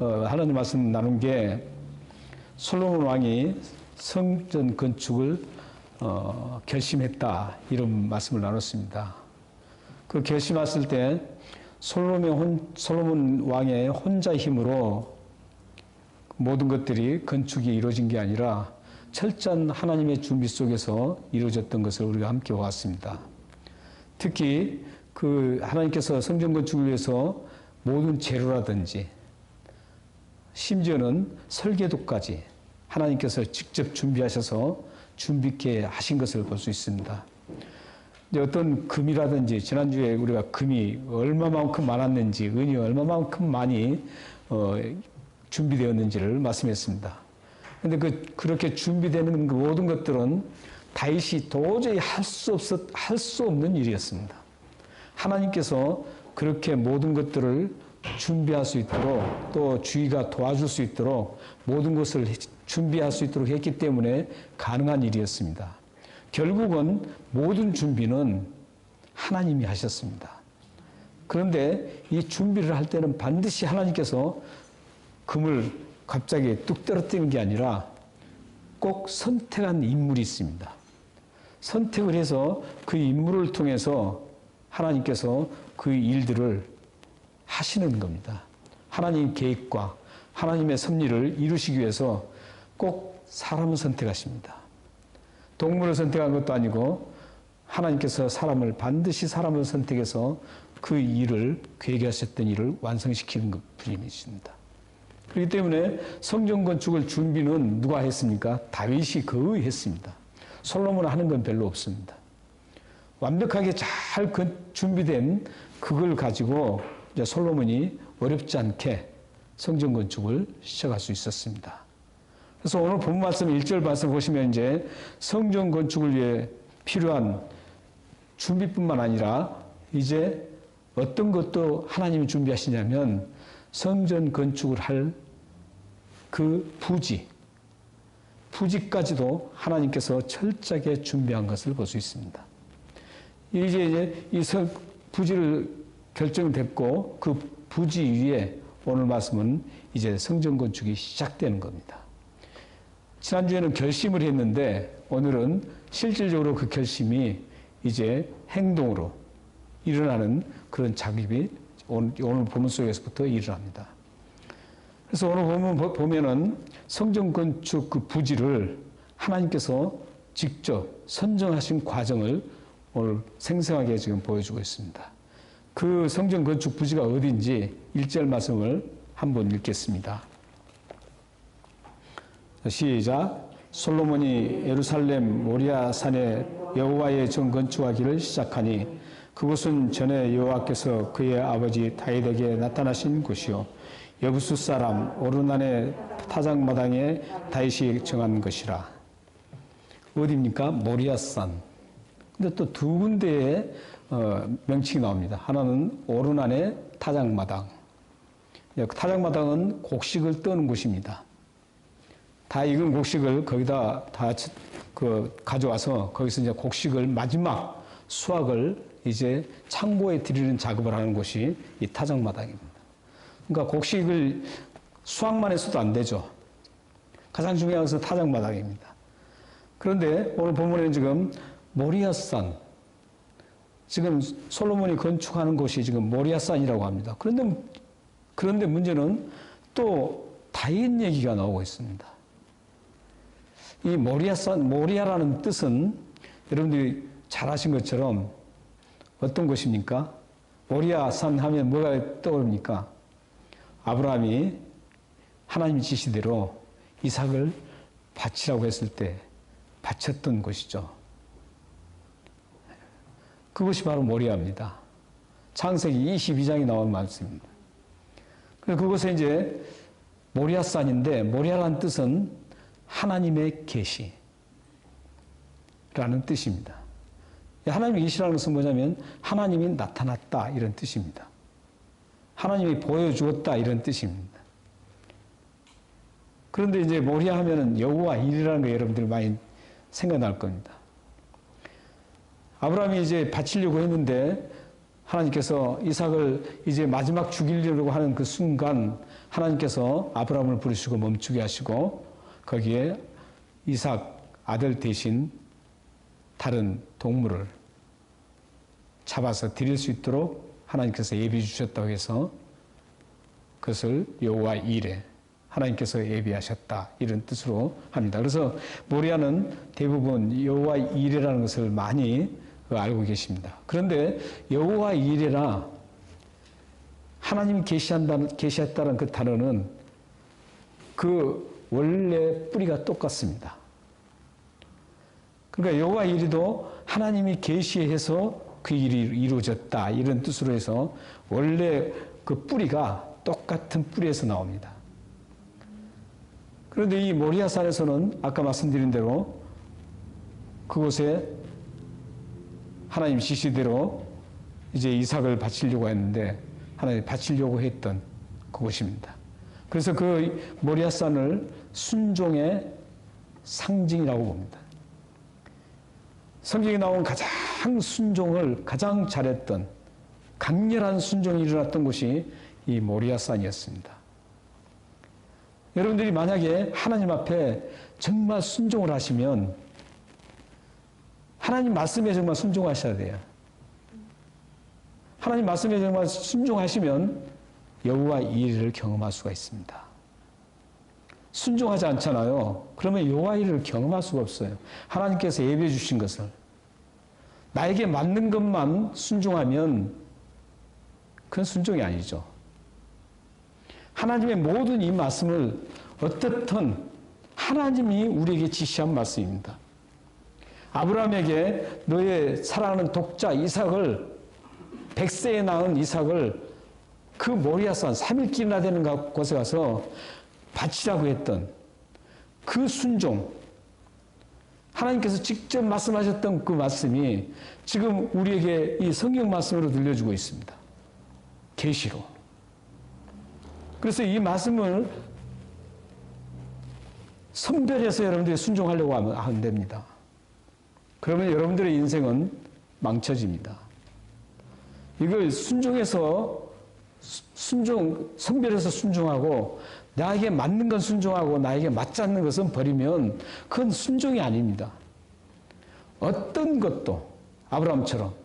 하나님 말씀 나눈 게 솔로몬 왕이 성전 건축을 결심했다 이런 말씀을 나눴습니다. 그 결심했을 때 솔로몬 왕의 혼자 힘으로 모든 것들이 건축이 이루어진 게 아니라 철저한 하나님의 준비 속에서 이루어졌던 것을 우리가 함께 보았습니다. 특히 그 하나님께서 성전 건축을 위해서 모든 재료라든지 심지어는 설계도까지 하나님께서 직접 준비하셔서 준비 있게 하신 것을 볼 수 있습니다. 이제 어떤 금이라든지 지난주에 우리가 금이 얼마만큼 많았는지 은이 얼마만큼 많이 준비되었는지를 말씀했습니다. 그런데 그렇게 준비되는 그 모든 것들은 다윗이 도저히 할 수 없는 일이었습니다. 하나님께서 그렇게 모든 것들을 준비할 수 있도록 또 주의가 도와줄 수 있도록 모든 것을 준비할 수 있도록 했기 때문에 가능한 일이었습니다. 결국은 모든 준비는 하나님이 하셨습니다. 그런데 이 준비를 할 때는 반드시 하나님께서 금을 갑자기 뚝 떨어뜨리는 게 아니라 꼭 선택한 인물이 있습니다. 선택을 해서 그 인물을 통해서 하나님께서 그 일들을 하시는 겁니다. 하나님 계획과 하나님의 섭리를 이루시기 위해서 꼭 사람을 선택하십니다. 동물을 선택한 것도 아니고 하나님께서 반드시 사람을 선택해서 그 일을 계획하셨던 일을 완성시키는 것 뿐이십니다. 그렇기 때문에 성전 건축을 준비는 누가 했습니까? 다윗이 거의 했습니다. 솔로몬은 하는 건 별로 없습니다. 완벽하게 잘 준비된 그걸 가지고 이제 솔로몬이 어렵지 않게 성전 건축을 시작할 수 있었습니다. 그래서 오늘 본 말씀 1절 말씀 보시면 이제 성전 건축을 위해 필요한 준비뿐만 아니라 이제 어떤 것도 하나님이 준비하시냐면 성전 건축을 할 그 부지까지도 하나님께서 철저하게 준비한 것을 볼 수 있습니다. 이제 이 부지를 결정됐고 그 부지 위에 오늘 말씀은 이제 성전 건축이 시작되는 겁니다. 지난주에는 결심을 했는데 오늘은 실질적으로 그 결심이 이제 행동으로 일어나는 그런 작업이 오늘 본문 속에서부터 일어납니다. 그래서 오늘 보면은 성전 건축 그 부지를 하나님께서 직접 선정하신 과정을 오늘 생생하게 지금 보여주고 있습니다. 그 성전 건축 부지가 어딘지 1절 말씀을 한번 읽겠습니다. 시작. 솔로몬이 예루살렘 모리아 산에 여호와의 정 건축하기를 시작하니 그곳은 전에 여호와께서 그의 아버지 다윗에게 나타나신 곳이요 여부수 사람 오르난의 타작마당에 다윗이 정한 것이라. 어디입니까? 모리아산. 근데 또 두 군데의 명칭이 나옵니다. 하나는 오르난의 타작마당. 타작마당은 곡식을 떠는 곳입니다. 다 익은 곡식을 거기다 다 가져와서 거기서 이제 곡식을 마지막 수확을 이제 창고에 드리는 작업을 하는 곳이 이 타작마당입니다. 그러니까 곡식을 수확만 해서도 안 되죠. 가장 중요한 것은 타작마당입니다. 그런데 오늘 본문에는 지금 모리아산, 지금 솔로몬이 건축하는 곳이 지금 모리아산이라고 합니다. 그런데 문제는 또 다윗 얘기가 나오고 있습니다. 이 모리아라는 뜻은 여러분들이 잘 아신 것처럼 어떤 것입니까? 모리아산 하면 뭐가 떠오릅니까? 아브라함이 하나님 지시대로 이삭을 바치라고 했을 때 바쳤던 곳이죠. 그것이 바로 모리아입니다. 창세기 22장에 나온 말씀입니다. 그곳에 이제 모리아산인데 모리아라는 뜻은 하나님의 계시라는 뜻입니다. 하나님의 계시라는 것은 뭐냐면 하나님이 나타났다 이런 뜻입니다. 하나님이 보여주었다 이런 뜻입니다. 그런데 이제 모리아 하면은 여호와 일이라는 거 여러분들 많이 생각날 겁니다. 아브라함이 이제 바치려고 했는데 하나님께서 이삭을 이제 마지막 죽이려고 하는 그 순간 하나님께서 아브라함을 부르시고 멈추게 하시고 거기에 이삭 아들 대신 다른 동물을 잡아서 드릴 수 있도록 하나님께서 예비해 주셨다고 해서 그것을 여호와 이레, 하나님께서 예비하셨다, 이런 뜻으로 합니다. 그래서 모리아는 대부분 여호와 이레라는 것을 많이 알고 계십니다. 그런데 여호와 이레라, 하나님이 계시했다는 그 단어는 그 원래 뿌리가 똑같습니다. 그러니까 여호와 이레도 하나님이 계시해서 그 일이 이루어졌다, 이런 뜻으로 해서 원래 그 뿌리가 똑같은 뿌리에서 나옵니다. 그런데 이 모리아산에서는 아까 말씀드린 대로 그곳에 하나님 지시대로 이제 이삭을 바치려고 했는데 하나님이 바치려고 했던 그곳입니다. 그래서 그 모리아산을 순종의 상징이라고 봅니다. 성경에 나온 가장 순종을 가장 잘했던 강렬한 순종이 일어났던 곳이 이 모리아산이었습니다. 여러분들이 만약에 하나님 앞에 정말 순종을 하시면 하나님 말씀에 정말 순종하셔야 돼요. 하나님 말씀에 정말 순종하시면 여호와 이레를 경험할 수가 있습니다. 순종하지 않잖아요. 그러면 여호와 이레를 경험할 수가 없어요. 하나님께서 예비해 주신 것을 나에게 맞는 것만 순종하면 그건 순종이 아니죠. 하나님의 모든 이 말씀을 어떻든 하나님이 우리에게 지시한 말씀입니다. 아브라함에게 너의 사랑하는 독자 이삭을 100세에 낳은 이삭을 그 모리아산 3일길이나 되는 곳에 가서 바치라고 했던 그 순종, 하나님께서 직접 말씀하셨던 그 말씀이 지금 우리에게 이 성경 말씀으로 들려주고 있습니다. 계시로. 그래서 이 말씀을 선별해서 여러분들이 순종하려고 하면 안 됩니다. 그러면 여러분들의 인생은 망쳐집니다. 이걸 선별해서 순종하고 나에게 맞는 건 순종하고 나에게 맞지 않는 것은 버리면 그건 순종이 아닙니다. 어떤 것도 아브라함처럼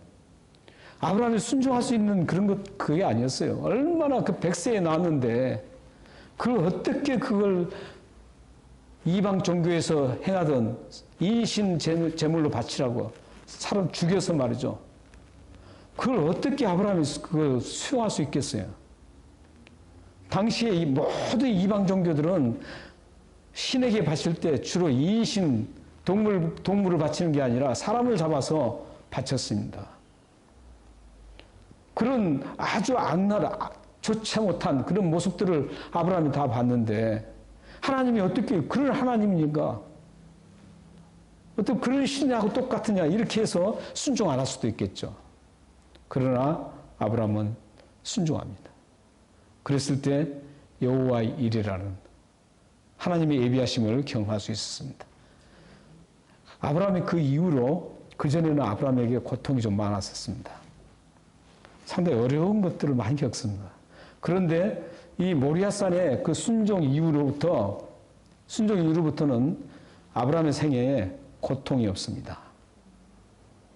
아브라함이 순종할 수 있는 그런 것 그게 아니었어요. 얼마나 그 100세에 나왔는데 그걸 어떻게 그걸 이방 종교에서 행하던 인신 제물로 바치라고 사람 죽여서 말이죠. 그걸 어떻게 아브라함이 그걸 수용할 수 있겠어요? 당시에 이 모든 이방 종교들은 신에게 바칠 때 주로 인신 동물을 바치는 게 아니라 사람을 잡아서 바쳤습니다. 그런 아주 악랄, 좋지 못한 그런 모습들을 아브라함이 다 봤는데 하나님이 어떻게 그런 하나님입니까? 어떻게 그런 신하고 똑같으냐 이렇게 해서 순종 안 할 수도 있겠죠. 그러나 아브라함은 순종합니다. 그랬을 때 여호와 이레라는 하나님의 예비하심을 경험할 수 있었습니다. 아브라함이 그 이후로 그전에는 아브라함에게 고통이 좀 많았었습니다. 상당히 어려운 것들을 많이 겪습니다. 그런데 이 모리아산의 그 순종 이후로부터는 아브라함의 생애에 고통이 없습니다.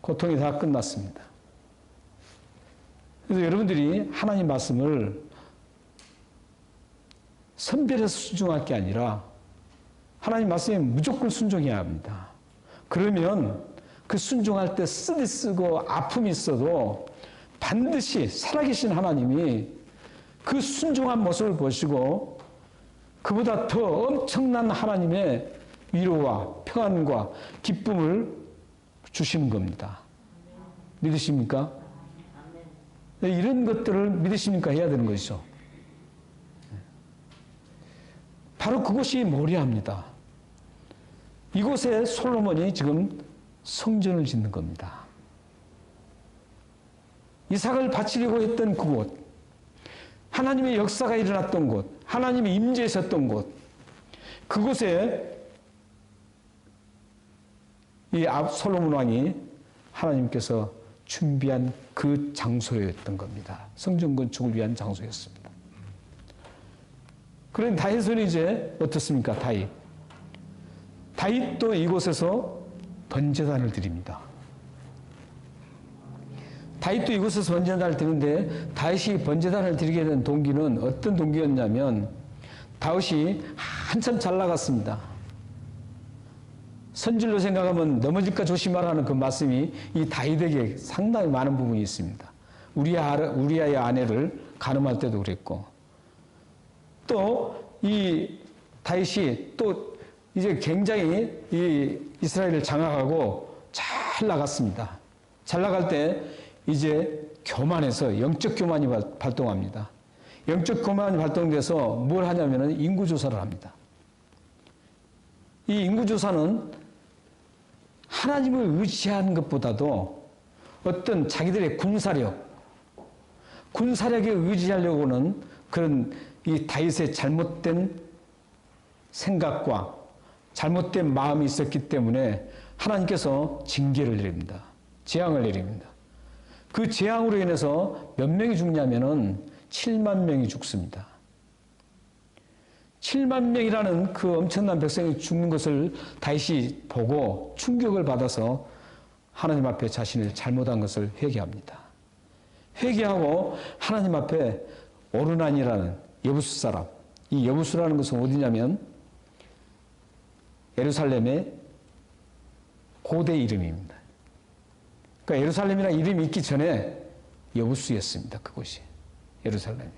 고통이 다 끝났습니다. 그래서 여러분들이 하나님 말씀을 선별해서 순종할 게 아니라 하나님 말씀에 무조건 순종해야 합니다. 그러면 그 순종할 때 쓰디 쓰고 아픔이 있어도 반드시 살아계신 하나님이 그 순종한 모습을 보시고 그보다 더 엄청난 하나님의 위로와 평안과 기쁨을 주시는 겁니다. 믿으십니까? 이런 것들을 믿으십니까? 해야 되는 것이죠. 바로 그곳이 모리아입니다. 이곳에 솔로몬이 지금 성전을 짓는 겁니다. 이삭을 바치려고 했던 그곳, 하나님의 역사가 일어났던 곳, 하나님이 임재하셨던 곳, 그곳에 이 솔로몬 왕이 하나님께서 준비한 그 장소였던 겁니다. 성전 건축을 위한 장소였습니다. 그런 다윗은 이제 어떻습니까? 다윗도 이곳에서 번제단을 드립니다. 다윗도 이곳에서 번제단을 드리는데 다윗이 번제단을 드리게 된 동기는 어떤 동기였냐면 다윗이 한참 잘 나갔습니다. 선질로 생각하면 넘어질까 조심하라는 그 말씀이 이 다윗에게 상당히 많은 부분이 있습니다. 우리아의 아내를 간음할 때도 그랬고 또 이 다윗이 또 이제 굉장히 이 이스라엘을 장악하고 잘 나갔습니다. 잘 나갈 때 이제 교만해서 영적 교만이 발동합니다. 영적 교만이 발동돼서 뭘 하냐면은 인구조사를 합니다. 이 인구조사는 하나님을 의지하는 것보다도 어떤 자기들의 군사력에 의지하려고는 그런 이 다윗의 잘못된 생각과 잘못된 마음이 있었기 때문에 하나님께서 징계를 내립니다. 재앙을 내립니다. 그 재앙으로 인해서 몇 명이 죽냐면은 7만 명이 죽습니다. 7만 명이라는 그 엄청난 백성이 죽는 것을 다윗이 보고 충격을 받아서 하나님 앞에 자신을 잘못한 것을 회개합니다. 회개하고 하나님 앞에 오르난이라는 여부수 사람, 이 여부수라는 것은 어디냐면 예루살렘의 고대 이름입니다. 그러니까 예루살렘이라는 이름이 있기 전에 여부수였습니다. 그곳이 예루살렘이.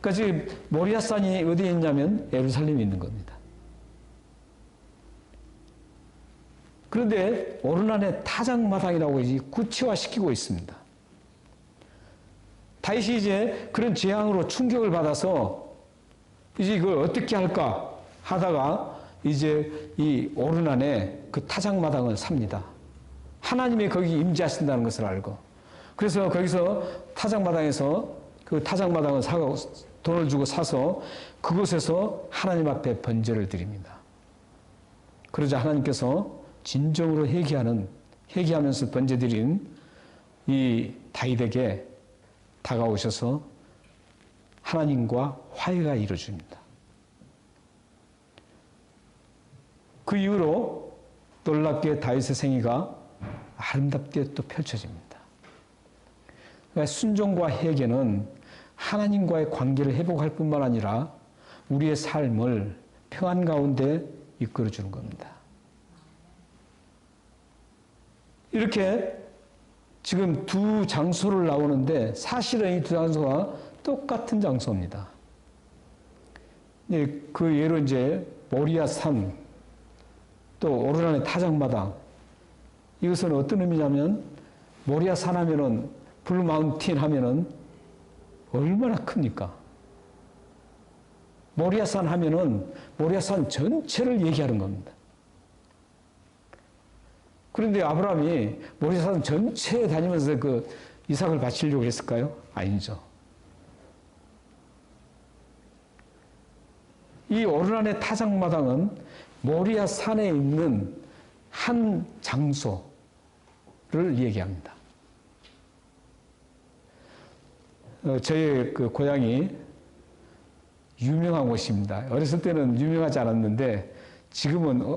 그러니까 지금 모리아산이 어디에 있냐면 예루살렘에 있는 겁니다. 그런데 오르난의 타작마당이라고 구체화시키고 있습니다. 다윗이 이제 그런 재앙으로 충격을 받아서 이제 이걸 어떻게 할까 하다가 이제 이 오르난에 그 타작마당을 삽니다. 하나님이 거기 임재하신다는 것을 알고. 그래서 거기서 타작마당에서 그 타작마당을 사고 돈을 주고 사서 그곳에서 하나님 앞에 번제를 드립니다. 그러자 하나님께서 진정으로 회개하면서 번제 드린 이 다윗에게 다가오셔서 하나님과 화해가 이루어집니다. 그 이후로 놀랍게 다윗의 생애가 아름답게 또 펼쳐집니다. 그러니까 순종과 회개는 하나님과의 관계를 회복할 뿐만 아니라 우리의 삶을 평안 가운데 이끌어주는 겁니다. 이렇게 지금 두 장소를 나오는데 사실은 이 두 장소가 똑같은 장소입니다. 그 예로 이제 모리아산 또 오르난의 타작마당 이것은 어떤 의미냐면 모리아산 하면은 블루마운틴 하면은 얼마나 큽니까? 모리아산 하면은 모리아산 전체를 얘기하는 겁니다. 그런데 아브라함이 모리아산 전체에 다니면서 그 이삭을 바치려고 했을까요? 아니죠. 이 오르난의 타작마당은 모리아산에 있는 한 장소를 얘기합니다. 저의 그 고향이 유명한 곳입니다. 어렸을 때는 유명하지 않았는데 지금은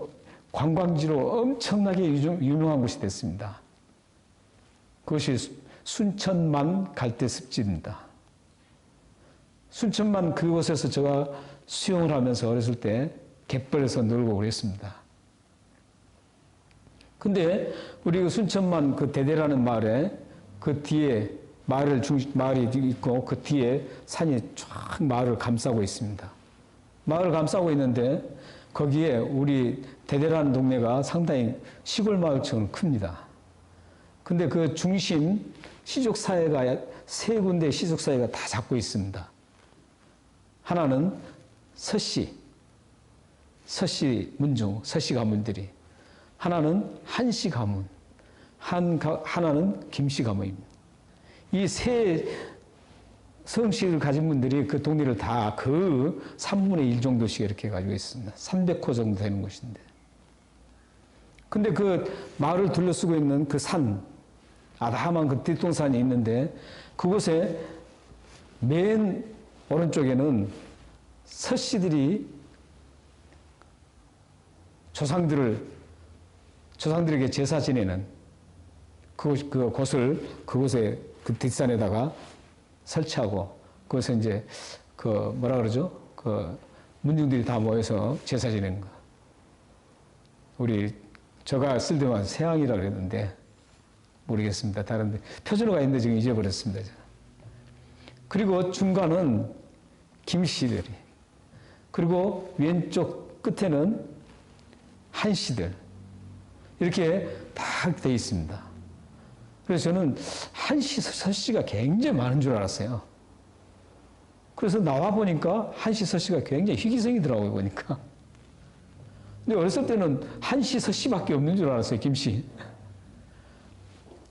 관광지로 엄청나게 유명한 곳이 됐습니다. 그것이 순천만 갈대습지입니다. 순천만 그곳에서 제가 수영을 하면서 어렸을 때 갯벌에서 놀고 그랬습니다. 근데 우리 그 순천만 그 대대라는 마을에 그 뒤에 마을이 있고 그 뒤에 산이 쫙 마을을 감싸고 있습니다. 마을을 감싸고 있는데 거기에 우리 대대라는 동네가 상당히 시골 마을처럼 큽니다. 근데 그 중심 시족사회가 세 군데 시족사회가 다 잡고 있습니다. 하나는 서씨 문중, 서씨 가문들이. 하나는 한씨 가문, 하나는 김씨 가문입니다. 이 세 성씨를 가진 분들이 그 동네를 다 그 3분의 1 정도씩 이렇게 가지고 있습니다. 300호 정도 되는 곳인데. 근데 그 마을을 둘러쓰고 있는 그 산, 아담한 그 뒷동산이 있는데 그곳에 맨 오른쪽에는 서씨들이 조상들에게 제사 지내는 그곳에 그 뒷산에다가 설치하고, 그것에 이제 뭐라 그러죠? 문중들이 다 모여서 제사 지내는 거. 제가 쓸 때만 세왕이라 그랬는데, 모르겠습니다. 다른데. 표준어가 있는데 지금 잊어버렸습니다. 그리고 중간은 김씨들이. 그리고 왼쪽 끝에는 한씨들. 이렇게 딱 돼 있습니다. 그래서 저는 한씨, 서씨가 굉장히 많은 줄 알았어요. 그래서 나와 보니까 한씨, 서씨가 굉장히 희귀성이더라고요, 보니까. 근데 어렸을 때는 한씨, 서씨밖에 없는 줄 알았어요, 김씨.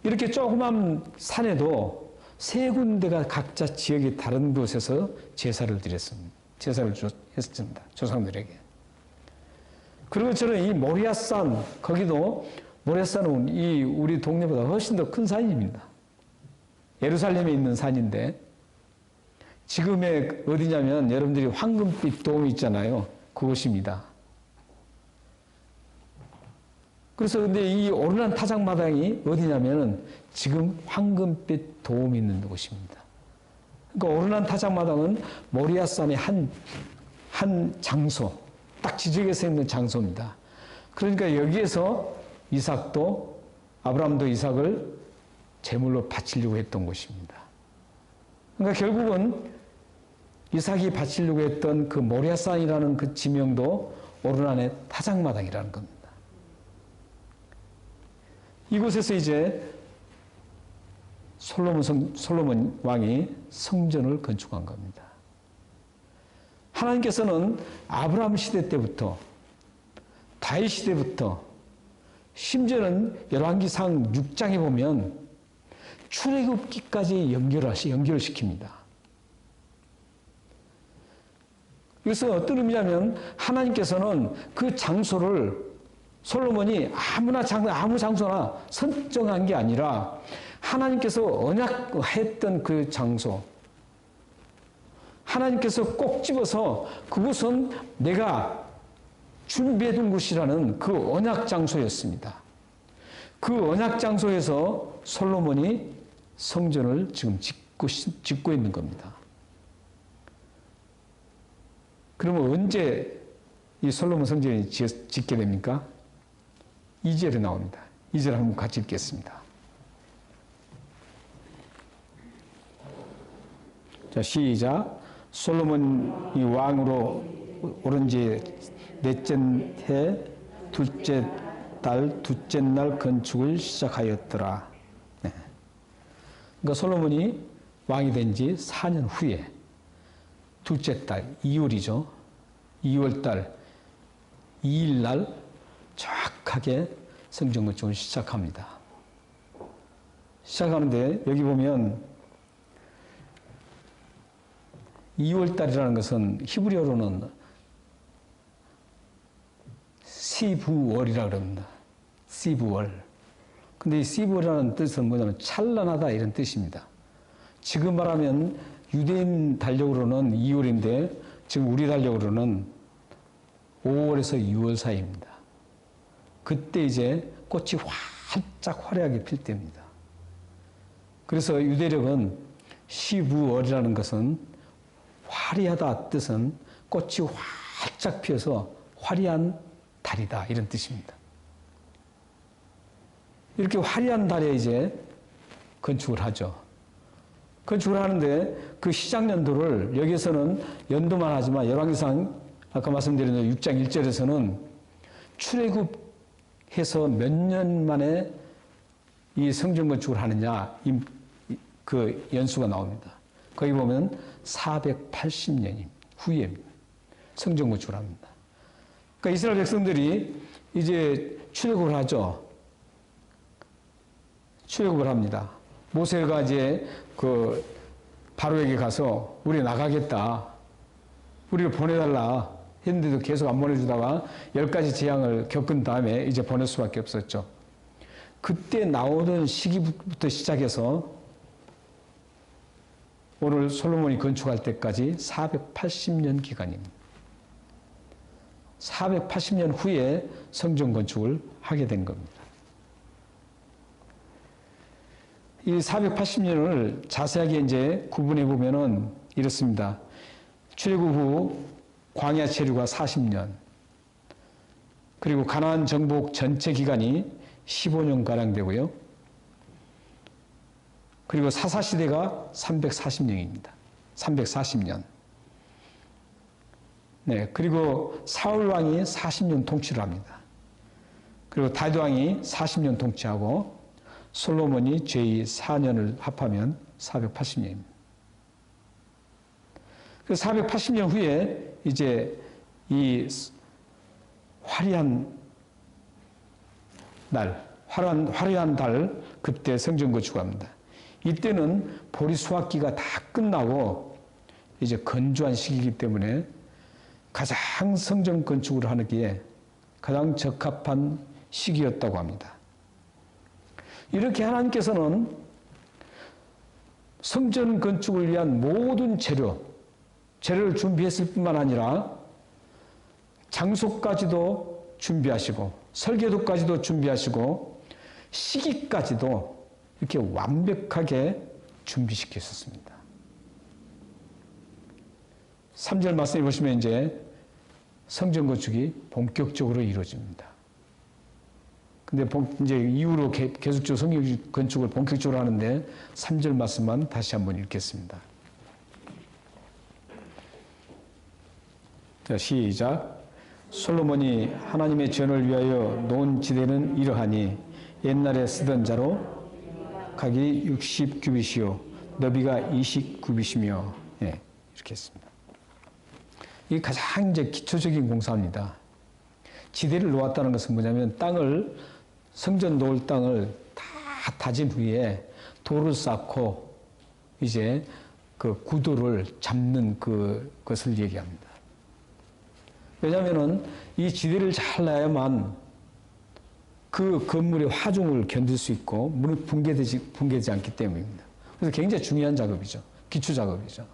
이렇게 조그만 산에도 세 군데가 각자 지역의 다른 곳에서 제사를 드렸습니다. 제사를 했습니다. 조상들에게. 그리고 저는 이 모리아산, 거기도 모리아산은 우리 동네보다 훨씬 더 큰 산입니다. 예루살렘에 있는 산인데, 지금의 어디냐면 여러분들이 황금빛 돔 있잖아요. 그곳입니다. 그래서 근데 이 오르난 타작마당이 어디냐면은 지금 황금빛 도움이 있는 곳입니다. 그러니까 오르난 타작마당은 모리아산의 한 장소, 딱 지적에 서 있는 장소입니다. 그러니까 여기에서 아브라함도 이삭을 제물로 바치려고 했던 곳입니다. 그러니까 결국은 이삭이 바치려고 했던 그 모리아산이라는 그 지명도 오르난의 타작마당이라는 겁니다. 이곳에서 이제 솔로몬 왕이 성전을 건축한 겁니다. 하나님께서는 아브라함 시대 때부터, 다윗 시대부터, 심지어는 열왕기상 6장에 보면 출애굽기까지 연결을 시킵니다. 이것은 어떤 의미냐면 하나님께서는 그 장소를 솔로몬이 아무 장소나 선정한 게 아니라 하나님께서 언약했던 그 장소, 하나님께서 꼭 집어서 그곳은 내가 준비해둔 곳이라는 그 언약 장소였습니다. 그 언약 장소에서 솔로몬이 성전을 지금 짓고 있는 겁니다. 그러면 언제 이 솔로몬 성전이 짓게 됩니까? 2절에 나옵니다. 2절 한번 같이 읽겠습니다. 자, 시작. 솔로몬이 왕으로 오른 지 넷째 해 둘째 달 둘째 날 건축을 시작하였더라. 네. 그러니까 솔로몬이 왕이 된 지 4년 후에 둘째 달 2월이죠. 2월 달 2일 날 정확하게 성전 건축을 시작합니다. 시작하는데 여기 보면 2월 달이라는 것은 히브리어로는 시부월이라고 그럽니다. 시부월. 근데 이 시부월이라는 뜻은 뭐냐면 찬란하다 이런 뜻입니다. 지금 말하면 유대인 달력으로는 2월인데 지금 우리 달력으로는 5월에서 6월 사이입니다. 그때 이제 꽃이 활짝 화려하게 필 때입니다. 그래서 유대력은 시부월이라는 것은 화려하다 뜻은 꽃이 활짝 피어서 화려한 달이다 이런 뜻입니다. 이렇게 화려한 달에 이제 건축을 하죠. 건축을 하는데 그 시작 연도를 여기에서는 연도만 하지만 열왕기상 아까 말씀드린 6장 1절에서는 출애굽해서 몇 년 만에 이 성전 건축을 하느냐 그 연수가 나옵니다. 거기 보면 480년 후에 성전 건축을 합니다. 그러니까 이스라엘 백성들이 이제 출애굽을 하죠. 출애굽을 합니다. 모세가 이제 그 바로에게 가서 우리 나가겠다. 우리를 보내달라 했는데도 계속 안 보내주다가 10가지 재앙을 겪은 다음에 이제 보낼 수밖에 없었죠. 그때 나오던 시기부터 시작해서 오늘 솔로몬이 건축할 때까지 480년 기간입니다. 480년 후에 성전 건축을 하게 된 겁니다. 이 480년을 자세하게 이제 구분해 보면은 이렇습니다. 출애굽 후 광야 체류가 40년, 그리고 가나안 정복 전체 기간이 15년가량 되고요. 그리고 사사시대가 340년입니다. 340년. 네, 그리고 사울왕이 40년 통치를 합니다. 그리고 다윗왕이 40년 통치하고 솔로몬이 제2 4년을 합하면 480년입니다. 그 480년 후에 이제 이 화려한 날, 화려한 달, 그때 성전 건축합니다. 이때는 보리 수확기가 다 끝나고 이제 건조한 시기이기 때문에 가장 성전 건축을 하기에 가장 적합한 시기였다고 합니다. 이렇게 하나님께서는 성전 건축을 위한 모든 재료를 준비했을 뿐만 아니라 장소까지도 준비하시고 설계도까지도 준비하시고 시기까지도 이렇게 완벽하게 준비시켰었습니다. 3절 말씀해 보시면 이제 성전 건축이 본격적으로 이루어집니다. 근데 이제 이후로 계속적으로 성전 건축을 본격적으로 하는데 3절 말씀만 다시 한번 읽겠습니다. 자, 시작. 솔로몬이 하나님의 전을 위하여 놓은 지대는 이러하니 옛날에 쓰던 자로 각이 60규빗이요 너비가 20규빗이며 예, 이렇게 했습니다. 이게 가장 이제 기초적인 공사입니다. 지대를 놓았다는 것은 뭐냐면 성전 놓을 땅을 다 다진 후에 돌을 쌓고 이제 그 구도를 잡는 그것을 얘기합니다. 왜냐하면은 이 지대를 잘 놔야만 그 건물의 화중을 견딜 수 있고 문이 붕괴되지 않기 때문입니다. 그래서 굉장히 중요한 작업이죠. 기초 작업이죠.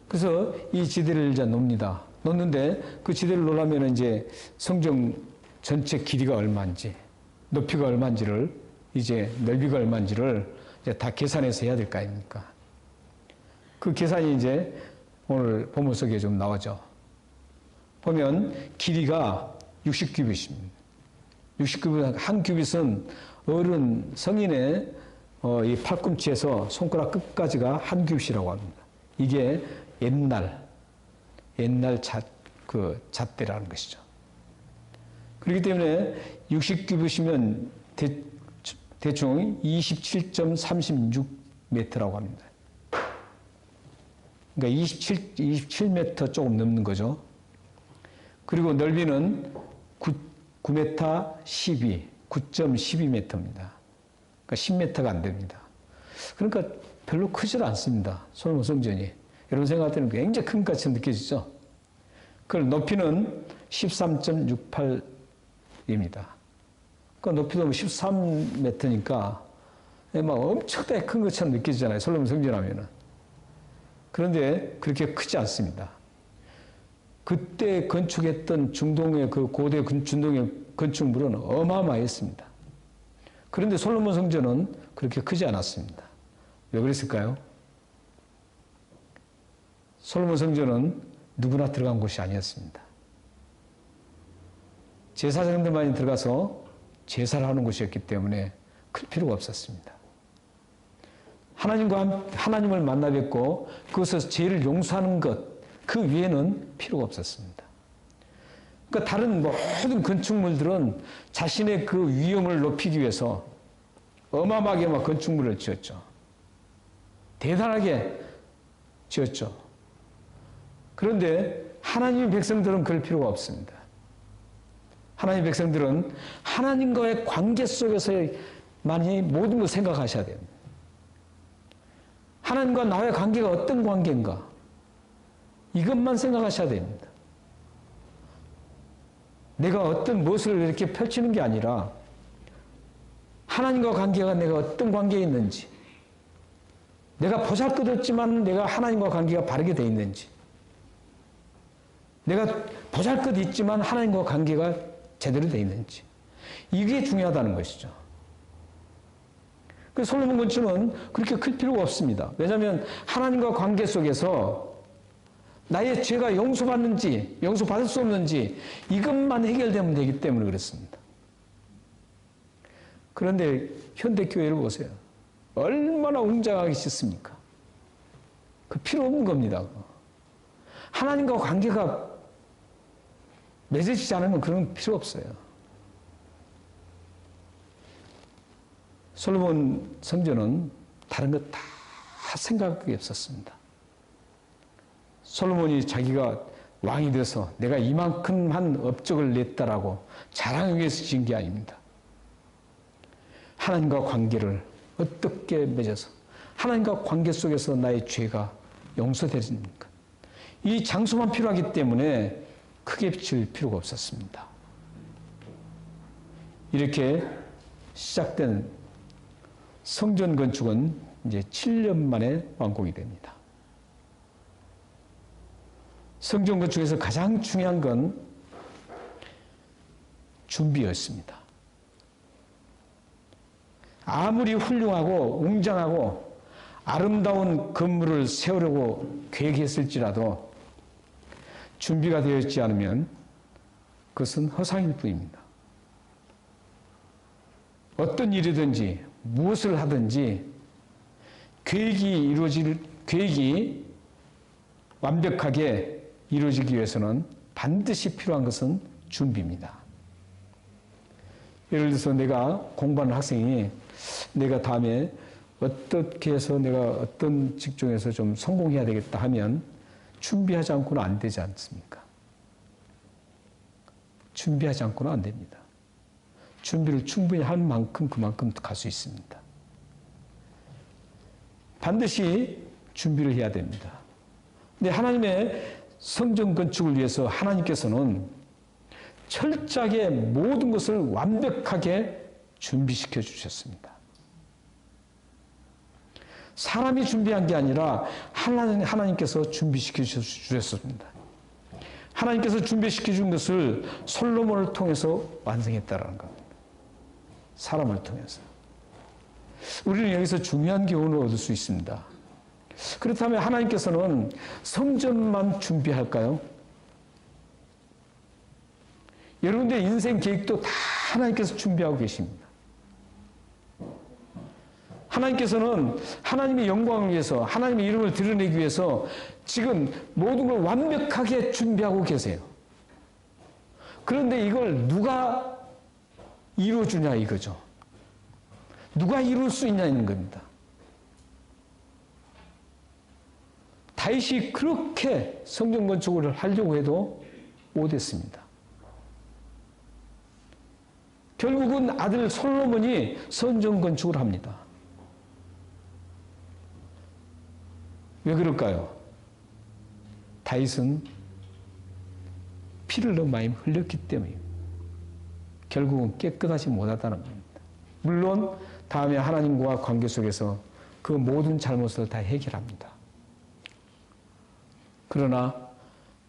그래서 이 지대를 이제 놓습니다. 놓는데 그 지대를 놓으려면 이제 성전 전체 길이가 얼마인지, 높이가 얼마인지를 이제 넓이가 얼마인지를 이제 다 계산해서 해야 될 거 아닙니까? 그 계산이 이제 오늘 본문 속에 좀 나오죠. 보면 길이가 60규빗입니다. 60규빗, 한 규빗은 어른 성인의 이 팔꿈치에서 손가락 끝까지가 한 규빗이라고 합니다. 이게 옛날 잣대라는 것이죠. 그렇기 때문에 60규빗이면 대충 27.36m라고 합니다. 그러니까 27m 조금 넘는 거죠. 그리고 넓이는 9m 12, 9.12m입니다. 그러니까 10m가 안 됩니다. 그러니까 별로 크지도 않습니다. 솔로몬 성전이. 여러분 생각할 때는 굉장히 큰 것처럼 느껴지죠? 그 높이는 13.68입니다. 그 높이도 13m니까 막 엄청나게 큰 것처럼 느껴지잖아요. 솔로몬 성전 하면은. 그런데 그렇게 크지 않습니다. 그때 건축했던 중동의 그 고대 중동의 건축물은 어마어마했습니다. 그런데 솔로몬 성전은 그렇게 크지 않았습니다. 왜 그랬을까요? 솔로몬 성전은 누구나 들어간 곳이 아니었습니다. 제사장들만이 들어가서 제사를 하는 곳이었기 때문에 클 필요가 없었습니다. 하나님을 만나 뵙고 그것에서 죄를 용서하는 것, 그 위에는 필요가 없었습니다. 그러니까 다른 모든 건축물들은 자신의 그 위엄을 높이기 위해서 어마어마하게 막 건축물을 지었죠. 대단하게 지었죠. 그런데 하나님의 백성들은 그럴 필요가 없습니다. 하나님의 백성들은 하나님과의 관계 속에서만이 모든 걸 생각하셔야 됩니다. 하나님과 나의 관계가 어떤 관계인가? 이것만 생각하셔야 됩니다. 내가 어떤 무엇을 이렇게 펼치는 게 아니라 하나님과 관계가 내가 어떤 관계에 있는지 내가 보잘것없지만 내가 하나님과 관계가 바르게 돼 있는지, 내가 보잘것있지만 하나님과 관계가 제대로 돼 있는지, 이게 중요하다는 것이죠. 그 솔로몬 건축은 그렇게 클 필요가 없습니다. 왜냐하면 하나님과 관계 속에서 나의 죄가 용서받는지 용서받을 수 없는지 이것만 해결되면 되기 때문에 그렇습니다. 그런데 현대교회를 보세요. 얼마나 웅장하기 싫습니까? 그 필요 없는 겁니다. 하나님과 관계가 맺어지지 않으면 그런 필요 없어요. 솔로몬 성전은 다른 것 다 생각이 없었습니다. 솔로몬이 자기가 왕이 돼서 내가 이만큼 한 업적을 냈다라고 자랑하기 위해서 지은 게 아닙니다. 하나님과 관계를 어떻게 맺어서 하나님과 관계 속에서 나의 죄가 용서되니까 이 장소만 필요하기 때문에 크게 질 필요가 없었습니다. 이렇게 시작된 성전 건축은 이제 7년 만에 완공이 됩니다. 성전 건축에서 가장 중요한 건 준비였습니다. 아무리 훌륭하고 웅장하고 아름다운 건물을 세우려고 계획했을지라도 준비가 되어 있지 않으면 그것은 허상일 뿐입니다. 어떤 일이든지 무엇을 하든지 계획이 완벽하게 이루어지기 위해서는 반드시 필요한 것은 준비입니다. 예를 들어서 내가 공부하는 학생이 내가 다음에 어떻게 해서 내가 어떤 직종에서 좀 성공해야 되겠다 하면 준비하지 않고는 안 되지 않습니까? 준비하지 않고는 안 됩니다. 준비를 충분히 할 만큼 그만큼 갈 수 있습니다. 반드시 준비를 해야 됩니다. 근데 하나님의 성전 건축을 위해서 하나님께서는 철저하게 모든 것을 완벽하게 준비시켜 주셨습니다. 사람이 준비한 게 아니라 하나님께서 준비시켜 주셨습니다. 하나님께서 준비시켜 준 것을 솔로몬을 통해서 완성했다는 겁니다. 사람을 통해서. 우리는 여기서 중요한 교훈을 얻을 수 있습니다. 그렇다면 하나님께서는 성전만 준비할까요? 여러분들의 인생 계획도 다 하나님께서 준비하고 계십니다. 하나님께서는 하나님의 영광을 위해서, 하나님의 이름을 드러내기 위해서 지금 모든 걸 완벽하게 준비하고 계세요. 그런데 이걸 누가 이루어주냐 이거죠. 누가 이룰 수 있냐는 겁니다. 다윗이 그렇게 성전 건축을 하려고 해도 못했습니다. 결국은 아들 솔로몬이 성전 건축을 합니다. 왜 그럴까요? 다윗은 피를 너무 많이 흘렸기 때문입니다. 결국은 깨끗하지 못하다는 겁니다. 물론 다음에 하나님과 관계 속에서 그 모든 잘못을 다 해결합니다. 그러나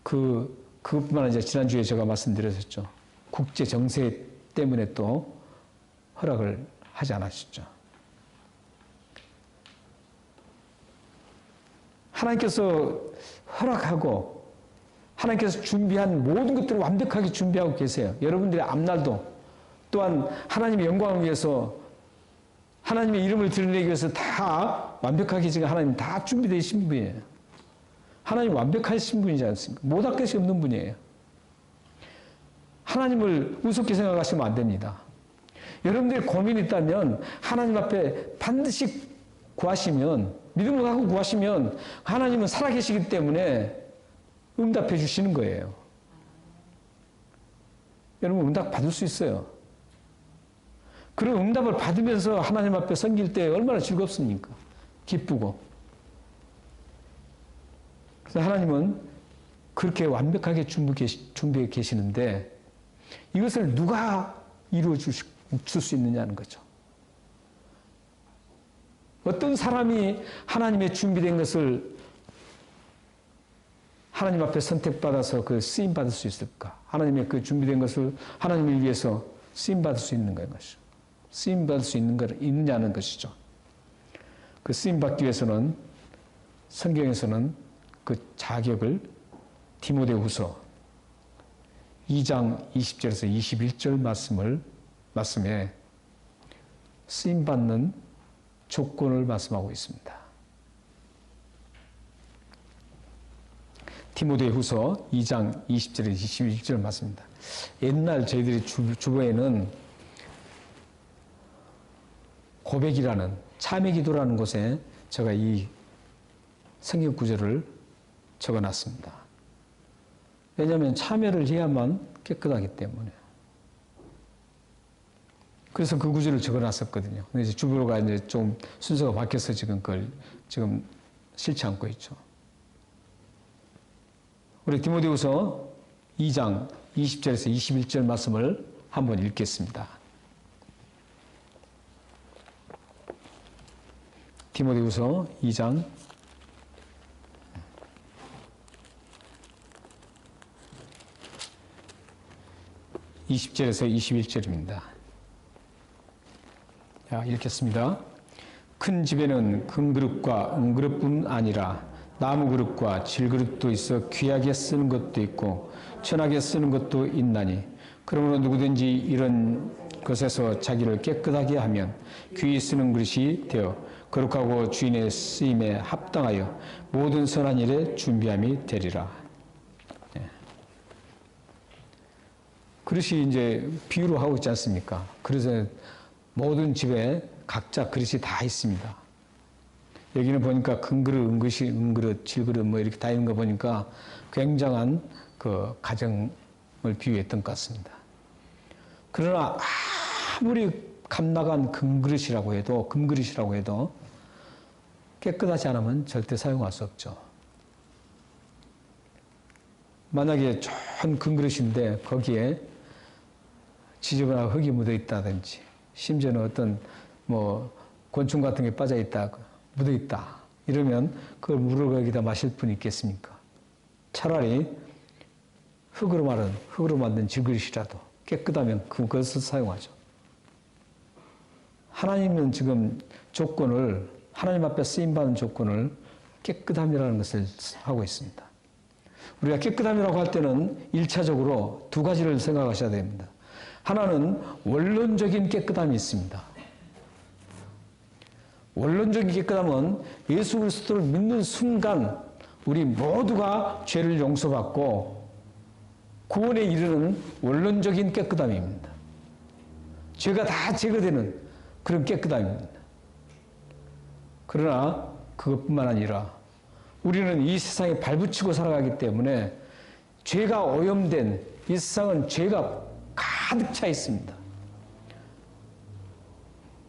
그것뿐만 아니라 지난주에 제가 말씀드렸었죠. 국제 정세 때문에 또 허락을 하지 않았었죠. 하나님께서 허락하고 하나님께서 준비한 모든 것들을 완벽하게 준비하고 계세요. 여러분들의 앞날도 또한 하나님의 영광을 위해서 하나님의 이름을 드러내기 위해서 다 완벽하게 지금 하나님 다 준비되신 분이에요. 하나님 완벽하신 분이지 않습니까? 못할 것이 없는 분이에요. 하나님을 우습게 생각하시면 안 됩니다. 여러분들이 고민이 있다면 하나님 앞에 반드시 구하시면, 믿음을 갖고 구하시면 하나님은 살아계시기 때문에 응답해 주시는 거예요. 여러분 응답 받을 수 있어요. 그런 응답을 받으면서 하나님 앞에 섬길 때 얼마나 즐겁습니까? 기쁘고. 그래서 하나님은 그렇게 완벽하게 준비해 계시는데 이것을 누가 이루어 줄 수 있느냐는 거죠. 어떤 사람이 하나님의 준비된 것을 하나님 앞에 선택받아서 그 쓰임받을 수 있을까? 하나님의 그 준비된 것을 하나님을 위해서 쓰임받을 수 있는 것이죠. 쓰임받을 수 있느냐는 것이죠. 그 쓰임받기 위해서는 성경에서는 그 자격을 디모데후서 2장 20절에서 21절 말씀에 쓰임받는 조건을 말씀하고 있습니다. 디모데후서 2장 20절에서 21절 말씀입니다. 옛날 저희들이 주보에는 고백이라는 참회기도라는 곳에 제가 이 성경 구절을 적어놨습니다. 왜냐하면 참회를 해야만 깨끗하기 때문에. 그래서 그 구절을 적어놨었거든요. 근데 이제 주보가 이제 좀 순서가 바뀌어서 지금 그걸 지금 싫지 않고 있죠. 우리 디모데후서 2장 20절에서 21절 말씀을 한번 읽겠습니다. 디모데후서 2장 20절에서 21절입니다. 자, 읽겠습니다. 큰 집에는 금그릇과 은그릇뿐 아니라 나무그릇과 질그릇도 있어 귀하게 쓰는 것도 있고 천하게 쓰는 것도 있나니 그러므로 누구든지 이런 것에서 자기를 깨끗하게 하면 귀히 쓰는 그릇이 되어 거룩하고 주인의 쓰임에 합당하여 모든 선한 일에 준비함이 되리라. 네. 그릇이 이제 비유로 하고 있지 않습니까? 그래서 모든 집에 각자 그릇이 다 있습니다. 여기는 보니까 금그릇, 은그릇, 질그릇 뭐 이렇게 다 있는 거 보니까 굉장한 그 가정을 비유했던 것 같습니다. 그러나 아무리 값나간 금그릇이라고 해도 깨끗하지 않으면 절대 사용할 수 없죠. 만약에 좋은 금그릇인데 거기에 지저분한 흙이 묻어 있다든지 심지어는 어떤 뭐 곤충 같은 게 빠져 있다, 묻어 있다 이러면 그걸 물을 거기다 마실 분이 있겠습니까? 차라리 흙으로 만든 질그릇이라도 깨끗하면 그것을 사용하죠. 하나님은 지금 하나님 앞에 쓰임받는 조건을 깨끗함이라는 것을 하고 있습니다. 우리가 깨끗함이라고 할 때는 1차적으로 두 가지를 생각하셔야 됩니다. 하나는 원론적인 깨끗함이 있습니다. 원론적인 깨끗함은 예수 그리스도를 믿는 순간 우리 모두가 죄를 용서받고 구원에 이르는 원론적인 깨끗함입니다. 죄가 다 제거되는 그런 깨끗함입니다. 그러나 그것뿐만 아니라 우리는 이 세상에 발붙이고 살아가기 때문에 죄가 오염된 이 세상은 죄가 가득 차 있습니다.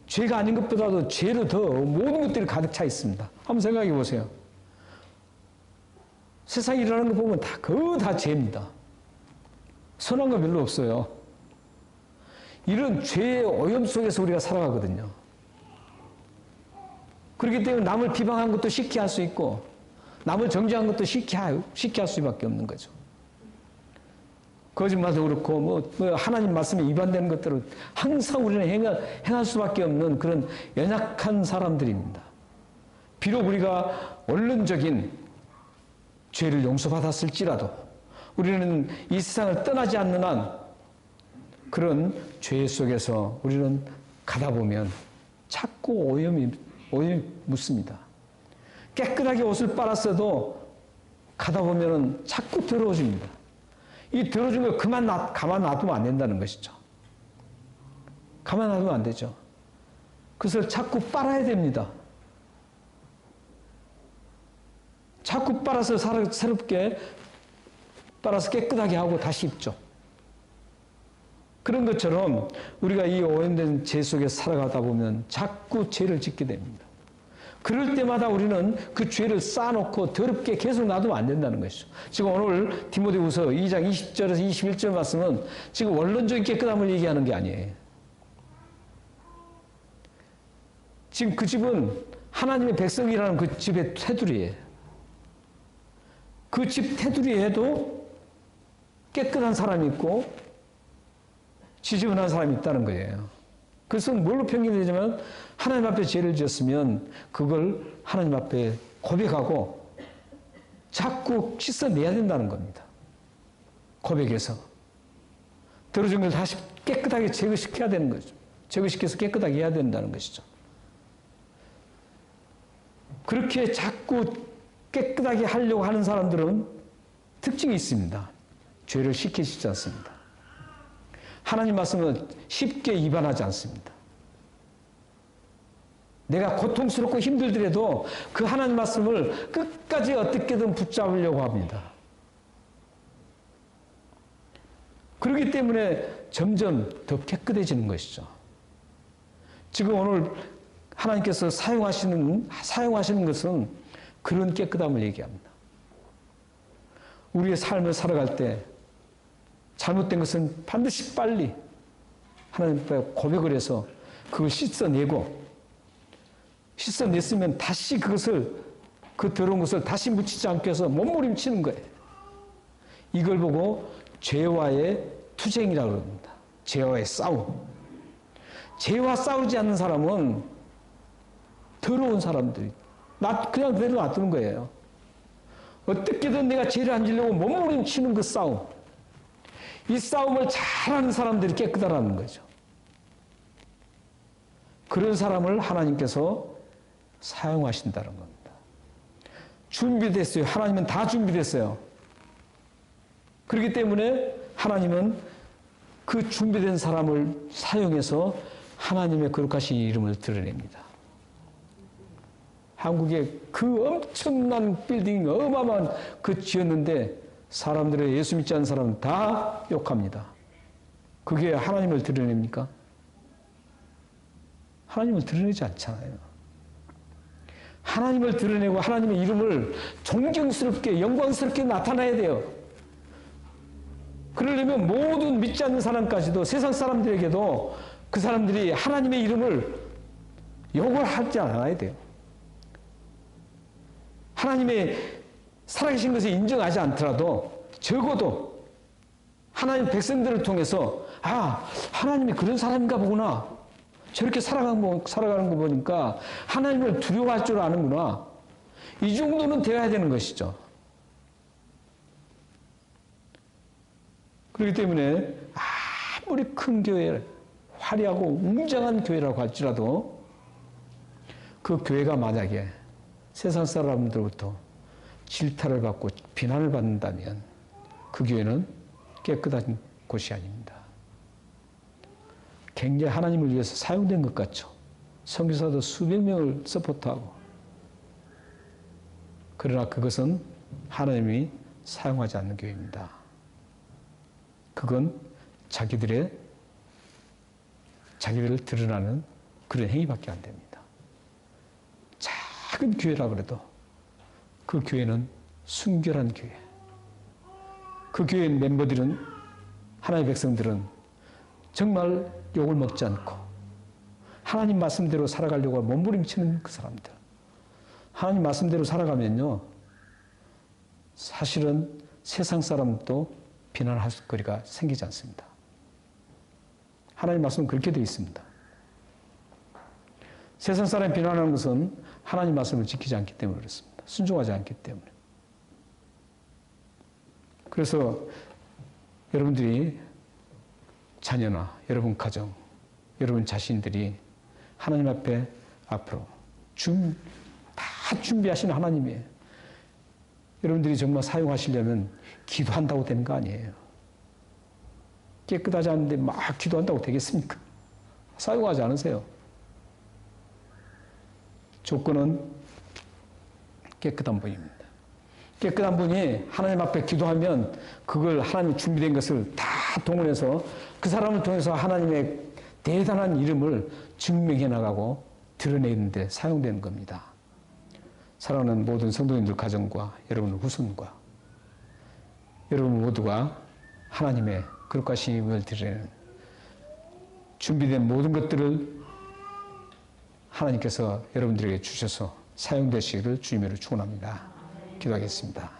죄가 아닌 것보다도 죄로 더 모든 것들이 가득 차 있습니다. 한번 생각해 보세요. 세상에 일어나는 거 보면 다 죄입니다. 선한 거 별로 없어요. 이런 죄의 오염 속에서 우리가 살아가거든요. 그렇기 때문에 남을 비방한 것도 쉽게 할 수 있고 남을 정죄한 것도 쉽게 할 수밖에 없는 거죠. 거짓말도 그렇고 뭐 하나님 말씀에 위반되는 것들을 항상 우리는 행할 수밖에 없는 그런 연약한 사람들입니다. 비록 우리가 원론적인 죄를 용서받았을지라도 우리는 이 세상을 떠나지 않는 한 그런 죄 속에서 우리는 가다 보면 자꾸 오염이 묻습니다. 깨끗하게 옷을 빨았어도 가다 보면은 자꾸 더러워집니다. 이 더러워진 걸 가만 놔두면 안 된다는 것이죠. 가만 놔두면 안 되죠. 그것을 자꾸 빨아야 됩니다. 자꾸 빨아서 새롭게 빨아서 깨끗하게 하고 다시 입죠. 그런 것처럼 우리가 이 오염된 죄 속에 살아가다 보면 자꾸 죄를 짓게 됩니다. 그럴 때마다 우리는 그 죄를 쌓아놓고 더럽게 계속 놔두면 안 된다는 것이죠. 지금 오늘 디모데후서 2장 20절에서 21절 말씀은 지금 원론적인 깨끗함을 얘기하는 게 아니에요. 지금 그 집은 하나님의 백성이라는 그 집의 테두리에, 그 집 테두리에도 깨끗한 사람이 있고 지저분한 사람이 있다는 거예요. 그것은 뭘로 평균되냐면 하나님 앞에 죄를 지었으면 그걸 하나님 앞에 고백하고 자꾸 씻어내야 된다는 겁니다. 고백해서 들어준 걸 다시 깨끗하게 제거시켜야 되는 거죠. 제거시켜서 깨끗하게 해야 된다는 것이죠. 그렇게 자꾸 깨끗하게 하려고 하는 사람들은 특징이 있습니다. 죄를 쉽게 씻지 않습니다. 하나님 말씀은 쉽게 위반하지 않습니다. 내가 고통스럽고 힘들더라도 그 하나님 말씀을 끝까지 어떻게든 붙잡으려고 합니다. 그렇기 때문에 점점 더 깨끗해지는 것이죠. 지금 오늘 하나님께서 사용하시는 것은 그런 깨끗함을 얘기합니다. 우리의 삶을 살아갈 때 잘못된 것은 반드시 빨리 하나님 앞에 고백을 해서 그걸 씻어냈으면 다시 그 더러운 것을 다시 묻히지 않기 위해서 몸부림치는 거예요. 이걸 보고 죄와의 투쟁이라고 합니다. 죄와의 싸움. 죄와 싸우지 않는 사람은 더러운 사람들이 그냥 그대로 놔두는 거예요. 어떻게든 내가 죄를 안 지려고 몸부림치는 그 싸움. 이 싸움을 잘하는 사람들이 깨끗하다는 거죠. 그런 사람을 하나님께서 사용하신다는 겁니다. 준비됐어요. 하나님은 다 준비됐어요. 그렇기 때문에 하나님은 그 준비된 사람을 사용해서 하나님의 거룩하신 이름을 드러냅니다. 한국에 그 엄청난 빌딩, 어마어마한 그 지었는데 사람들의 예수 믿지 않는 사람은 다 욕합니다. 그게 하나님을 드러냅니까? 하나님을 드러내지 않잖아요. 하나님을 드러내고 하나님의 이름을 존경스럽게, 영광스럽게 나타나야 돼요. 그러려면 모든 믿지 않는 사람까지도, 세상 사람들에게도 그 사람들이 하나님의 이름을 욕을 하지 않아야 돼요. 하나님의 살아계신 것을 인정하지 않더라도 적어도 하나님 백성들을 통해서 하나님이 그런 사람인가 보구나. 저렇게 살아가는 거 보니까 하나님을 두려워할 줄 아는구나. 이 정도는 되어야 되는 것이죠. 그렇기 때문에 아무리 큰 교회, 화려하고 웅장한 교회라고 할지라도 그 교회가 만약에 세상 사람들로부터 질타를 받고 비난을 받는다면 그 교회는 깨끗한 곳이 아닙니다. 굉장히 하나님을 위해서 사용된 것 같죠. 선교사도 수백 명을 서포트하고. 그러나 그것은 하나님이 사용하지 않는 교회입니다. 그건 자기들을 드러나는 그런 행위밖에 안 됩니다. 작은 교회라 그래도 그 교회는 순결한 교회. 그 교회 멤버들은, 하나님의 백성들은 정말 욕을 먹지 않고 하나님 말씀대로 살아가려고 몸부림치는 그 사람들. 하나님 말씀대로 살아가면요, 사실은 세상 사람도 비난할 거리가 생기지 않습니다. 하나님 말씀은 그렇게 되어 있습니다. 세상 사람이 비난하는 것은 하나님 말씀을 지키지 않기 때문에 그렇습니다. 순종하지 않기 때문에. 그래서 여러분들이 자녀나 여러분 가정, 여러분 자신들이 하나님 앞에 앞으로 다 준비하신 하나님이에요. 여러분들이 정말 사용하시려면 기도한다고 되는 거 아니에요. 깨끗하지 않은데 막 기도한다고 되겠습니까? 사용하지 않으세요. 조건은 깨끗한 분입니다. 깨끗한 분이 하나님 앞에 기도하면 그걸 하나님이 준비된 것을 다 동원해서 그 사람을 통해서 하나님의 대단한 이름을 증명해 나가고 드러내는 데 사용되는 겁니다. 사랑하는 모든 성도님들 가정과 여러분 후손과 여러분 모두가 하나님의 거룩하신 힘을 드러내는 준비된 모든 것들을 하나님께서 여러분들에게 주셔서 사용되시기를 주님으로 축원합니다. 기도하겠습니다.